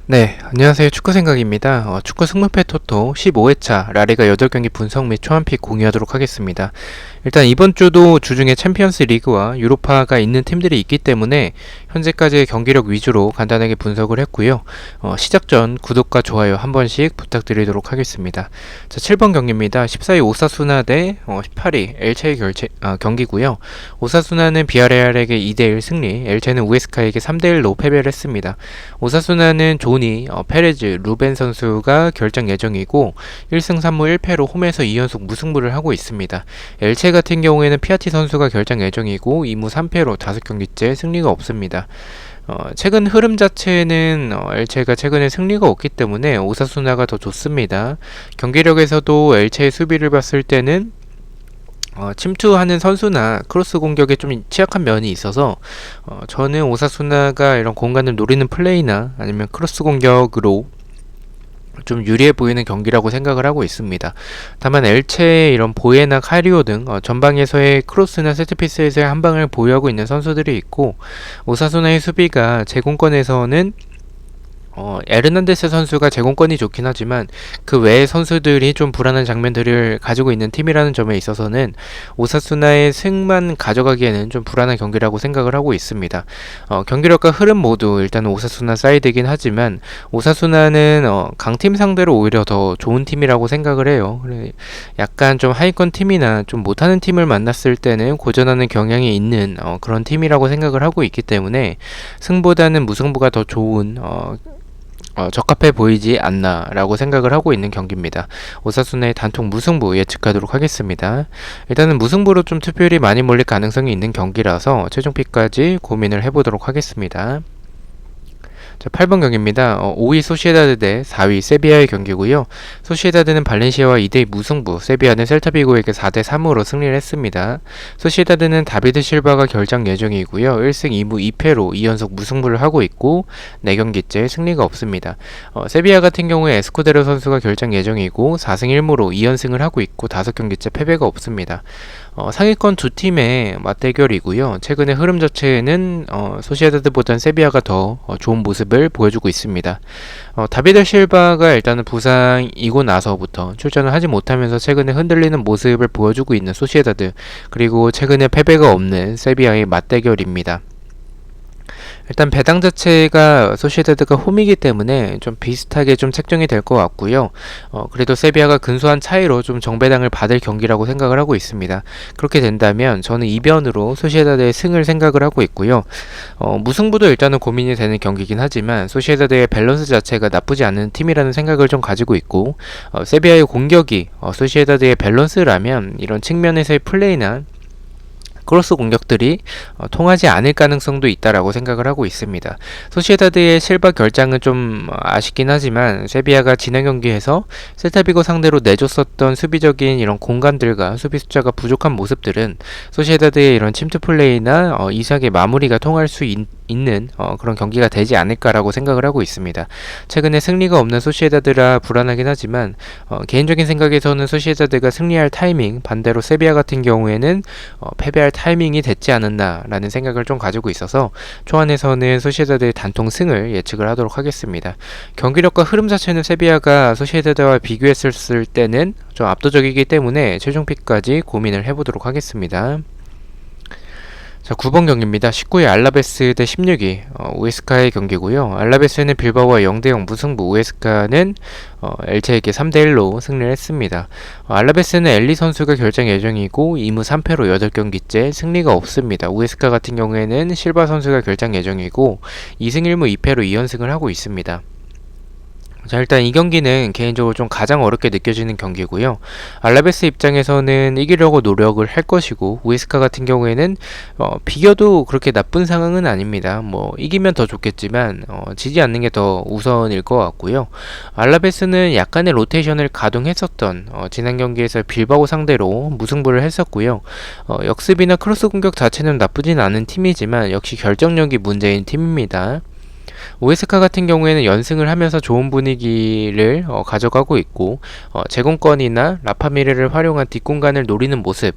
네, 안녕하세요. 축구생각입니다. 축구 승무패 토토 15회차 라리가 8경기 분석 및 초안픽 공유하도록 하겠습니다. 일단 이번 주도 주중에 챔피언스 리그와 유로파가 있는 팀들이 있기 때문에 현재까지의 경기력 위주로 간단하게 분석을 했고요. 시작 전 구독과 좋아요 한 번씩 부탁드리도록 하겠습니다. 자, 7번 경기입니다. 14위 오사수나 대 18위 엘체의 경기고요. 오사수나는 비아레알에게 2대1 승리, 엘체는 우에스카에게 3대1로 패배를 했습니다. 오사수나는 조니, 페레즈, 루벤 선수가 결정 예정이고 1승 3무 1패로 홈에서 2연속 무승부를 하고 있습니다. 엘체 같은 경우에는 피아티 선수가 결정 예정이고 2무 3패로 5경기째 승리가 없습니다. 최근 흐름 자체는 엘체가 최근에 승리가 없기 때문에 오사수나가 더 좋습니다. 경기력에서도 엘체의 수비를 봤을 때는 침투하는 선수나 크로스 공격에 좀 취약한 면이 있어서 저는 오사수나가 이런 공간을 노리는 플레이나 아니면 크로스 공격으로 좀 유리해 보이는 경기라고 생각을 하고 있습니다. 다만 엘체의 이런 보예나 카리오 등 전방에서의 크로스나 세트피스에서의 한 방을 보유하고 있는 선수들이 있고, 오사수나의 수비가 제공권에서는 에르난데스 선수가 제공권이 좋긴 하지만 그 외의 선수들이 좀 불안한 장면들을 가지고 있는 팀이라는 점에 있어서는 오사수나의 승만 가져가기에는 좀 불안한 경기라고 생각을 하고 있습니다. 경기력과 흐름 모두 일단 오사수나 사이드이긴 하지만 오사수나는 강팀 상대로 오히려 더 좋은 팀이라고 생각을 해요. 약간 좀 하위권 팀이나 좀 못하는 팀을 만났을 때는 고전하는 경향이 있는 그런 팀이라고 생각을 하고 있기 때문에 승보다는 무승부가 더 좋은 적합해 보이지 않나 라고 생각을 하고 있는 경기입니다. 오사수나의 단통 무승부 예측하도록 하겠습니다. 일단은 무승부로 좀 투표율이 많이 몰릴 가능성이 있는 경기라서 최종픽까지 고민을 해보도록 하겠습니다. 자, 8번 경기입니다. 5위 소시에다드 대 4위 세비야의 경기고요. 소시에다드는 발렌시아와 2대2 무승부, 세비야는 셀타비고에게 4대3으로 승리를 했습니다. 소시에다드는 다비드 실바가 결장 예정이고요. 1승 2무 2패로 2연속 무승부를 하고 있고 4경기째 승리가 없습니다. 세비야 같은 경우에 에스쿠데로 선수가 결장 예정이고 4승 1무로 2연승을 하고 있고 5경기째 패배가 없습니다. 상위권 두 팀의 맞대결이고요. 최근의 흐름 자체는 소시에다드보단 세비야가 더 좋은 모습을 보여주고 있습니다. 다비드 실바가 일단은 부상이고 나서부터 출전을 하지 못하면서 최근에 흔들리는 모습을 보여주고 있는 소시에다드, 그리고 최근에 패배가 없는 세비야의 맞대결입니다. 일단 배당 자체가 소시에다드가 홈이기 때문에 좀 비슷하게 좀 책정이 될 것 같고요. 그래도 세비야가 근소한 차이로 좀 정배당을 받을 경기라고 생각을 하고 있습니다. 그렇게 된다면 저는 이변으로 소시에다드의 승을 생각을 하고 있고요. 무승부도 일단은 고민이 되는 경기긴 하지만 소시에다드의 밸런스 자체가 나쁘지 않은 팀이라는 생각을 좀 가지고 있고, 세비야의 공격이 소시에다드의 밸런스라면 이런 측면에서의 플레이나 크로스 공격들이 통하지 않을 가능성도 있다라고 생각을 하고 있습니다. 소시에다드의 실바 결장은 좀 아쉽긴 하지만 세비야가 지난 경기에서 셀타비고 상대로 내줬었던 수비적인 이런 공간들과 수비 숫자가 부족한 모습들은 소시에다드의 이런 침투 플레이나 이삭의 마무리가 통할 수 있는 그런 경기가 되지 않을까라고 생각을 하고 있습니다. 최근에 승리가 없는 소시에다드라 불안하긴 하지만 개인적인 생각에서는 소시에다드가 승리할 타이밍, 반대로 세비야 같은 경우에는 패배할 타이밍이 됐지 않았나 라는 생각을 좀 가지고 있어서 초안에서는 소시에다드의 단통 승을 예측을 하도록 하겠습니다. 경기력과 흐름 자체는 세비야가 소시에다드와 비교했을 때는 좀 압도적이기 때문에 최종픽까지 고민을 해보도록 하겠습니다. 자, 9번 경기입니다. 19위 알라베스 대 16위 우에스카의 경기고요. 알라베스는 빌바오와 0대0 무승부, 우에스카는 엘체에게 3대1로 승리를 했습니다. 알라베스는 엘리 선수가 결정 예정이고 2무 3패로 8경기째 승리가 없습니다. 우에스카 같은 경우에는 실바 선수가 결정 예정이고 2승 1무 2패로 2연승을 하고 있습니다. 자, 일단 이 경기는 개인적으로 좀 가장 어렵게 느껴지는 경기고요. 알라베스 입장에서는 이기려고 노력을 할 것이고, 우에스카 같은 경우에는 비겨도 그렇게 나쁜 상황은 아닙니다. 이기면 더 좋겠지만 지지 않는 게 더 우선일 것 같고요. 알라베스는 약간의 로테이션을 가동했었던 지난 경기에서 빌바오 상대로 무승부를 했었고요. 역습이나 크로스 공격 자체는 나쁘진 않은 팀이지만 역시 결정력이 문제인 팀입니다. 오에스카 같은 경우에는 연승을 하면서 좋은 분위기를 가져가고 있고 제공권이나 라파미레를 활용한 뒷공간을 노리는 모습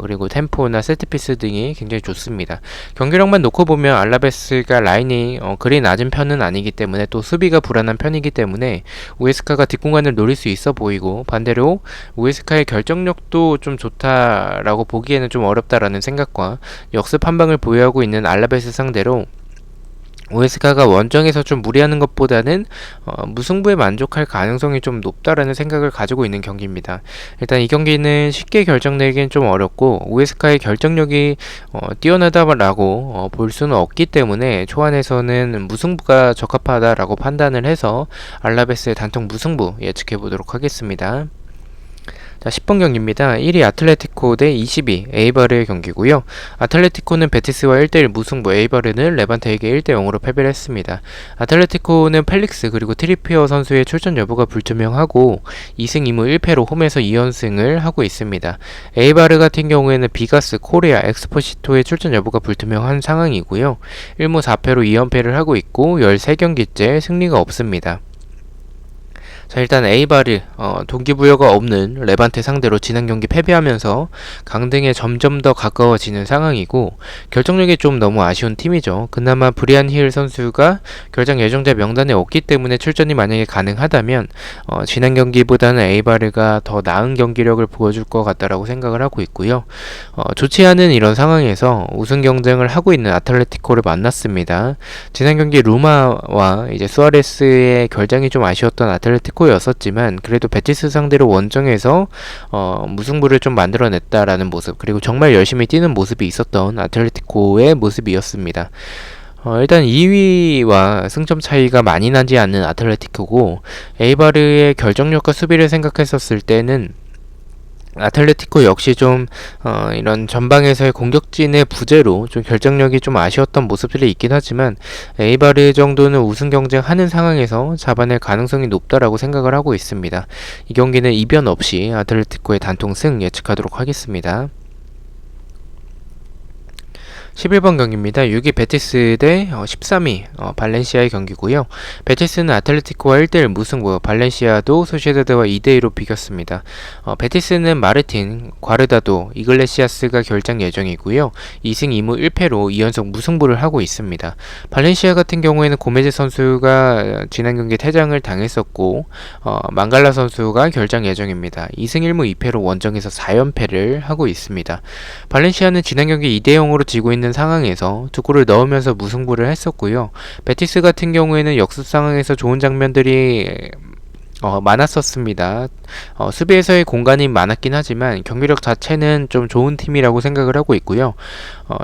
그리고 템포나 세트피스 등이 굉장히 좋습니다. 경기력만 놓고 보면 알라베스가 라인이 그리 낮은 편은 아니기 때문에 또 수비가 불안한 편이기 때문에 오에스카가 뒷공간을 노릴 수 있어 보이고 반대로 오에스카의 결정력도 좀 좋다라고 보기에는 좀 어렵다라는 생각과 역습 한 방을 보유하고 있는 알라베스 상대로 오에스카가 원정에서 좀 무리하는 것보다는 무승부에 만족할 가능성이 좀 높다라는 생각을 가지고 있는 경기입니다. 일단 이 경기는 쉽게 결정내기엔 좀 어렵고 오에스카의 결정력이 뛰어나다라고 볼 수는 없기 때문에 초안에서는 무승부가 적합하다라고 판단을 해서 알라베스의 단통 무승부 예측해 보도록 하겠습니다. 자, 10번 경기입니다. 1위 아틀레티코 대 22 에이바르의 경기고요. 아틀레티코는 베티스와 1대1 무승부, 에이바르는 레반테에게 1대0으로 패배를 했습니다. 아틀레티코는 펠릭스 그리고 트리피어 선수의 출전 여부가 불투명하고 2승 2무 1패로 홈에서 2연승을 하고 있습니다. 에이바르 같은 경우에는 비가스, 코리아, 엑스포시토의 출전 여부가 불투명한 상황이고요. 1무 4패로 2연패를 하고 있고 13경기째 승리가 없습니다. 자, 일단 에이바르 동기부여가 없는 레반테 상대로 지난 경기 패배하면서 강등에 점점 더 가까워지는 상황이고 결정력이 좀 너무 아쉬운 팀이죠. 그나마 브리안 힐 선수가 결장 예정자 명단에 없기 때문에 출전이 만약에 가능하다면 지난 경기보다는 에이바르가 더 나은 경기력을 보여줄 것 같다라고 생각을 하고 있고요. 좋지 않은 이런 상황에서 우승 경쟁을 하고 있는 아틀레티코를 만났습니다. 지난 경기 루마와 이제 수아레스의 결장이 좀 아쉬웠던 아틀레티코 였었지만 그래도 베티스 상대로 원정에서 무승부를 좀 만들어냈다라는 모습 그리고 정말 열심히 뛰는 모습이 있었던 아틀레티코의 모습이었습니다. 일단 2위와 승점 차이가 많이 나지 않는 아틀레티코고 에이바르의 결정력과 수비를 생각했었을 때는 아틀레티코 역시 좀 이런 전방에서의 공격진의 부재로 좀 결정력이 좀 아쉬웠던 모습들이 있긴 하지만 에이바르 정도는 우승 경쟁하는 상황에서 잡아낼 가능성이 높다라고 생각을 하고 있습니다. 이 경기는 이변 없이 아틀레티코의 단통 승 예측하도록 하겠습니다. 11번 경기입니다. 6위 베티스 대 13위 발렌시아의 경기고요. 베티스는 아틀레티코와 1대1 무승부, 발렌시아도 소시에다드와 2대2로 비겼습니다. 베티스는 마르틴, 과르다도, 이글레시아스가 결장 예정이고요. 2승 2무 1패로 2연속 무승부를 하고 있습니다. 발렌시아 같은 경우에는 고메즈 선수가 지난 경기 퇴장을 당했었고 망갈라 선수가 결장 예정입니다. 2승 1무 2패로 원정에서 4연패를 하고 있습니다. 발렌시아는 지난 경기 2대0으로 지고 있는 상황에서 두 골을 넣으면서 무승부를 했었고요. 베티스 같은 경우에는 역습 상황에서 좋은 장면들이 많았었습니다. 수비에서의 공간이 많았긴 하지만 경기력 자체는 좀 좋은 팀이라고 생각을 하고 있고요.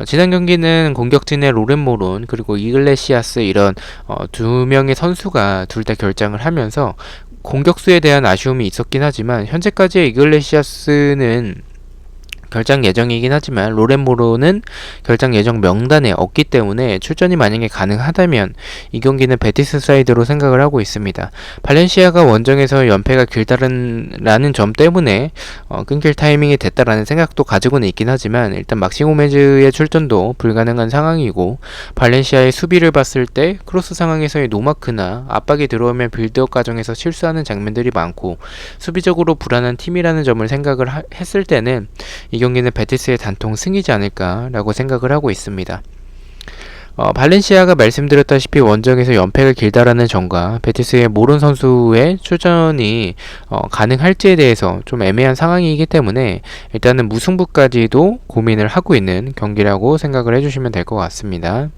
지난 경기는 공격진의 로렌모론 그리고 이글레시아스 이런 두 명의 선수가 둘 다 결장을 하면서 공격수에 대한 아쉬움이 있었긴 하지만 현재까지의 이글레시아스는 결장 예정이긴 하지만 로렌모로는 결장 예정 명단에 없기 때문에 출전이 만약에 가능하다면 이 경기는 베티스 사이드로 생각을 하고 있습니다. 발렌시아가 원정에서 연패가 길다라는 점 때문에 끊길 타이밍이 됐다라는 생각도 가지고는 있긴 하지만 일단 막시 고메즈의 출전도 불가능한 상황이고 발렌시아의 수비를 봤을 때 크로스 상황에서의 노마크나 압박이 들어오면 빌드업 과정에서 실수하는 장면들이 많고 수비적으로 불안한 팀이라는 점을 생각을 했을 때는 이 경기는 베티스의 단통 승이지 않을까라고 생각을 하고 있습니다. 발렌시아가 말씀드렸다시피 원정에서 연패가 길다라는 점과 베티스의 모론 선수의 출전이 가능할지에 대해서 좀 애매한 상황이기 때문에 일단은 무승부까지도 고민을 하고 있는 경기라고 생각을 해주시면 될 것 같습니다.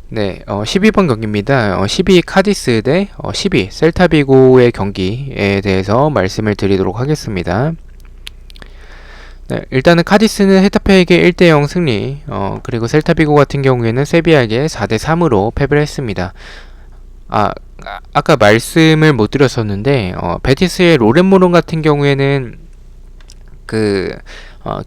네, 12번 경기입니다. 12 카디스 대 12 셀타비고의 경기에 대해서 말씀을 드리도록 하겠습니다. 네, 일단은 카디스는 헤타페에게 1대0 승리, 그리고 셀타비고 같은 경우에는 세비야에게 4대3으로 패배를 했습니다. 아까 말씀을 못 드렸었는데, 베티스의 로렌모론 같은 경우에는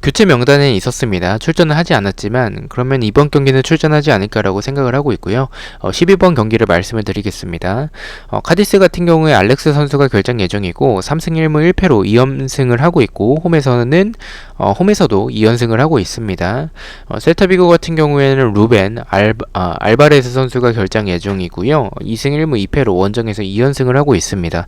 교체 명단에 있었습니다. 출전은 하지 않았지만 그러면 이번 경기는 출전하지 않을까라고 생각을 하고 있고요. 12번 경기를 말씀을 드리겠습니다. 카디스 같은 경우에 알렉스 선수가 결장 예정이고 3승 1무 1패로 2연승을 하고 있고 홈에서는 홈에서도 2연승을 하고 있습니다. 셀타비고 같은 경우에는 루벤 알바레스 선수가 결장 예정이고요. 2승 1무 2패로 원정에서 2연승을 하고 있습니다.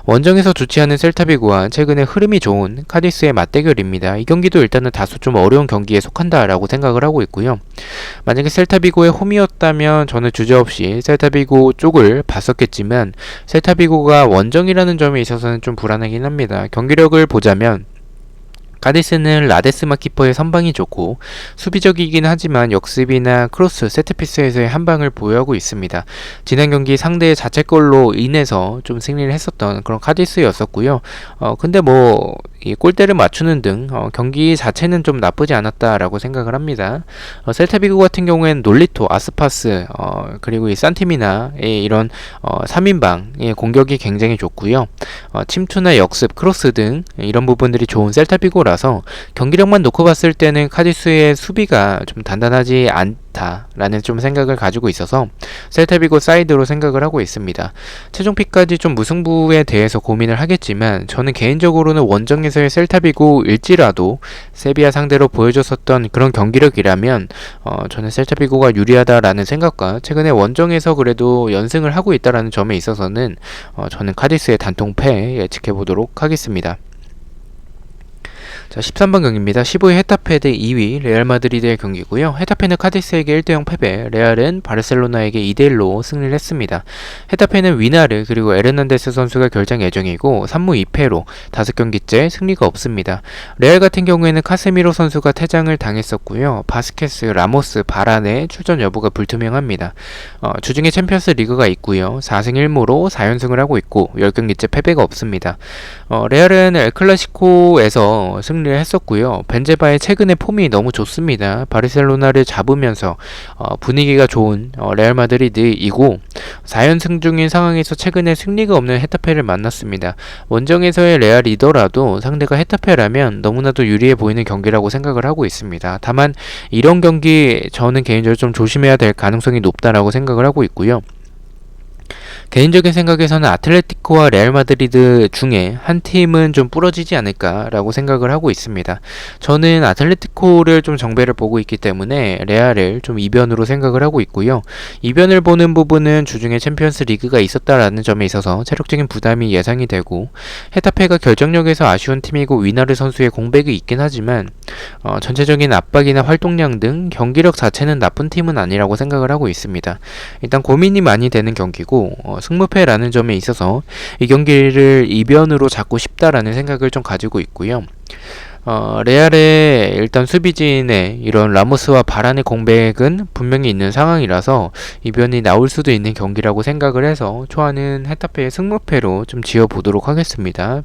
원정에서 좋지 않은 셀타비고와 최근에 흐름이 좋은 카디스의 맞대결입니다. 이 경기도 일단은 다소 좀 어려운 경기에 속한다라고 생각을 하고 있고요. 만약에 셀타비고의 홈이었다면 저는 주저없이 셀타비고 쪽을 봤었겠지만 셀타비고가 원정이라는 점에 있어서는 좀 불안하긴 합니다. 경기력을 보자면 카디스는 라데스마 키퍼의 선방이 좋고 수비적이긴 하지만 역습이나 크로스, 세트피스에서의 한방을 보유하고 있습니다. 지난 경기 상대의 자책골로 인해서 좀 승리를 했었던 그런 카디스였었고요. 근데 이 골대를 맞추는 등 경기 자체는 좀 나쁘지 않았다라고 생각을 합니다. 셀타비고 같은 경우에는 놀리토, 아스파스, 그리고 이 산티미나의 이런 3인방의 공격이 굉장히 좋고요. 침투나 역습, 크로스 등 이런 부분들이 좋은 셀타비고라서 경기력만 놓고 봤을 때는 카디스의 수비가 좀 단단하지 않다라는 좀 생각을 가지고 있어서 셀타비고 사이드로 생각을 하고 있습니다. 최종 픽까지 좀 무승부에 대해서 고민을 하겠지만 저는 개인적으로는 원정에서의 셀타비고일지라도 세비야 상대로 보여줬었던 그런 경기력이라면 저는 셀타비고가 유리하다라는 생각과 최근에 원정에서 그래도 연승을 하고 있다라는 점에 있어서는 저는 카디스의 단통패 예측해보도록 하겠습니다. 자, 13번 경기입니다. 15위 헤타페 대 2위 레알 마드리드의 경기고요. 헤타페는 카디스에게 1대0 패배, 레알은 바르셀로나에게 2대1로 승리를 했습니다. 헤타페는 위나르 그리고 에르난데스 선수가 결장 예정이고 3무 2패로 5경기째 승리가 없습니다. 레알 같은 경우에는 카세미로 선수가 퇴장을 당했었고요. 바스케스, 라모스, 바란의 출전 여부가 불투명합니다. 주중에 챔피언스 리그가 있고요. 4승 1무로 4연승을 하고 있고 10경기째 패배가 없습니다. 레알은 엘클라시코에서 승리를 했었고요. 벤제바의 최근의 폼이 너무 좋습니다. 바르셀로나를 잡으면서 분위기가 좋은 레알 마드리드이고 4연승 중인 상황에서 최근에 승리가 없는 헤타페를 만났습니다. 원정에서의 레알이더라도 상대가 헤타페라면 너무나도 유리해 보이는 경기라고 생각을 하고 있습니다. 다만 이런 경기 저는 개인적으로 좀 조심해야 될 가능성이 높다라고 생각을 하고 있고요. 개인적인 생각에서는 아틀레티코와 레알 마드리드 중에 한 팀은 좀 부러지지 않을까라고 생각을 하고 있습니다. 저는 아틀레티코를 좀 정배를 보고 있기 때문에 레알을 좀 이변으로 생각을 하고 있고요. 이변을 보는 부분은 주중에 챔피언스 리그가 있었다라는 점에 있어서 체력적인 부담이 예상이 되고 헤타페가 결정력에서 아쉬운 팀이고 위나르 선수의 공백이 있긴 하지만 전체적인 압박이나 활동량 등 경기력 자체는 나쁜 팀은 아니라고 생각을 하고 있습니다. 일단 고민이 많이 되는 경기고 승무패라는 점에 있어서 이 경기를 이변으로 잡고 싶다라는 생각을 좀 가지고 있고요. 레알의 일단 수비진의 이런 라모스와 바란의 공백은 분명히 있는 상황이라서 이변이 나올 수도 있는 경기라고 생각을 해서 초안은 헤타페의 승무패로 좀 지어보도록 하겠습니다.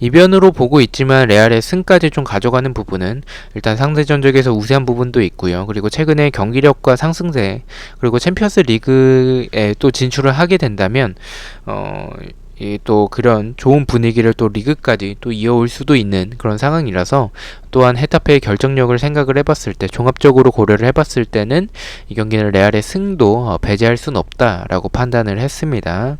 이변으로 보고 있지만 레알의 승까지 좀 가져가는 부분은 일단 상대 전적에서 우세한 부분도 있고요. 그리고 최근에 경기력과 상승세 그리고 챔피언스 리그에 또 진출을 하게 된다면 또 그런 좋은 분위기를 또 리그까지 또 이어올 수도 있는 그런 상황이라서 또한 헤타페의 결정력을 생각을 해봤을 때 종합적으로 고려를 해봤을 때는 이 경기는 레알의 승도 배제할 수는 없다라고 판단을 했습니다.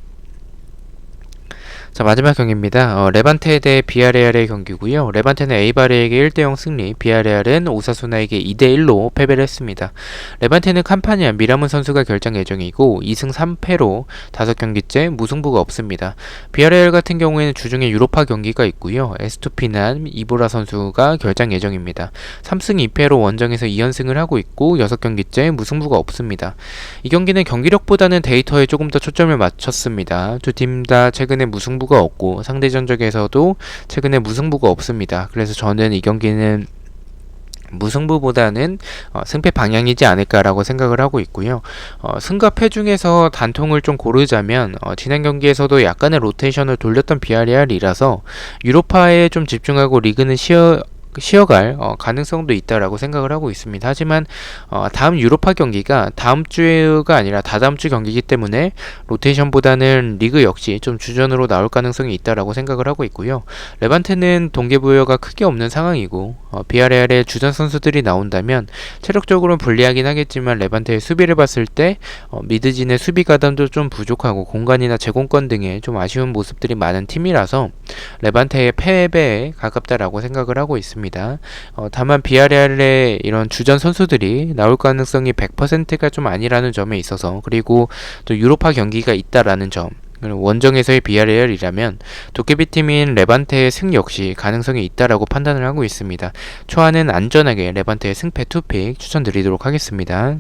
자, 마지막 경기입니다. 레반테 대 비아레알의 경기고요. 레반테는 에이바르에게 1대0 승리, 비아레알은 오사수나에게 2대1로 패배를 했습니다. 레반테는 캄파니아 미라문 선수가 결장 예정이고 2승 3패로 5경기째 무승부가 없습니다. 비아레알 같은 경우에는 주중에 유로파 경기가 있고요. 에스투피난 이보라 선수가 결장 예정입니다. 3승 2패로 원정에서 2연승을 하고 있고 6경기째 무승부가 없습니다. 이 경기는 경기력보다는 데이터에 조금 더 초점을 맞췄습니다. 두 팀 다 최근에 무승부가 없고 상대 전적에서도 최근에 무승부가 없습니다. 그래서 저는 이 경기는 무승부보다는 승패 방향이지 않을까라고 생각을 하고 있고요. 승과 패 중에서 단통을 좀 고르자면 지난 경기에서도 약간의 로테이션을 돌렸던 비아레알이라서 유로파에 좀 집중하고 리그는 쉬어갈 가능성도 있다라고 생각을 하고 있습니다. 하지만 다음 유로파 경기가 다음 주가 아니라 다다음 주 경기이기 때문에 로테이션보다는 리그 역시 좀 주전으로 나올 가능성이 있다라고 생각을 하고 있고요. 레반테는 동기부여가 크게 없는 상황이고 비아레알의 주전 선수들이 나온다면 체력적으로는 불리하긴 하겠지만 레반테의 수비를 봤을 때 미드진의 수비 가담도 좀 부족하고 공간이나 제공권 등의 좀 아쉬운 모습들이 많은 팀이라서 레반테의 패배에 가깝다라고 생각을 하고 있습니다. 다만 비아레알의 이런 주전 선수들이 나올 가능성이 100%가 좀 아니라는 점에 있어서, 그리고 또 유로파 경기가 있다라는 점, 원정에서의 비아레알이라면 도깨비팀인 레반테의 승 역시 가능성이 있다라고 판단을 하고 있습니다. 초안은 안전하게 레반테의 승패 투픽 추천드리도록 하겠습니다.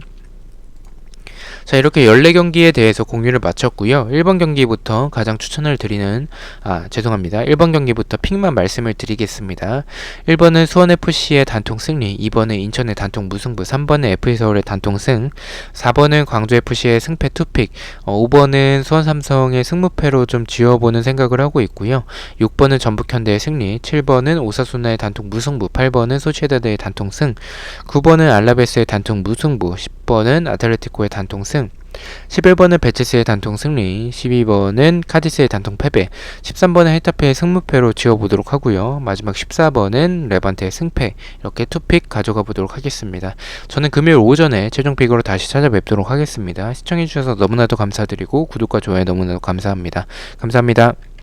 자, 이렇게 14경기에 대해서 공유를 마쳤고요. 1번 경기부터 가장 추천을 드리는 1번 경기부터 픽만 말씀을 드리겠습니다. 1번은 수원FC의 단통 승리, 2번은 인천의 단통 무승부, 3번은 FA서울의 단통 승, 4번은 광주FC의 승패 투픽, 5번은 수원삼성의 승무패로 좀 지어보는 생각을 하고 있고요. 6번은 전북현대의 승리, 7번은 오사수나의 단통 무승부, 8번은 소시에다드의 단통 승, 9번은 알라베스의 단통 무승부, 10번은 아틀레티코의 단통 승, 11번은 베티스의 단통 승리, 12번은 카디스의 단통 패배, 13번은 헤타페의 승무패로 지어보도록 하고요. 마지막 14번은 레반테의 승패, 이렇게 투픽 가져가 보도록 하겠습니다. 저는 금요일 오전에 최종 픽으로 다시 찾아뵙도록 하겠습니다. 시청해주셔서 너무나도 감사드리고 구독과 좋아요 너무나도 감사합니다. 감사합니다.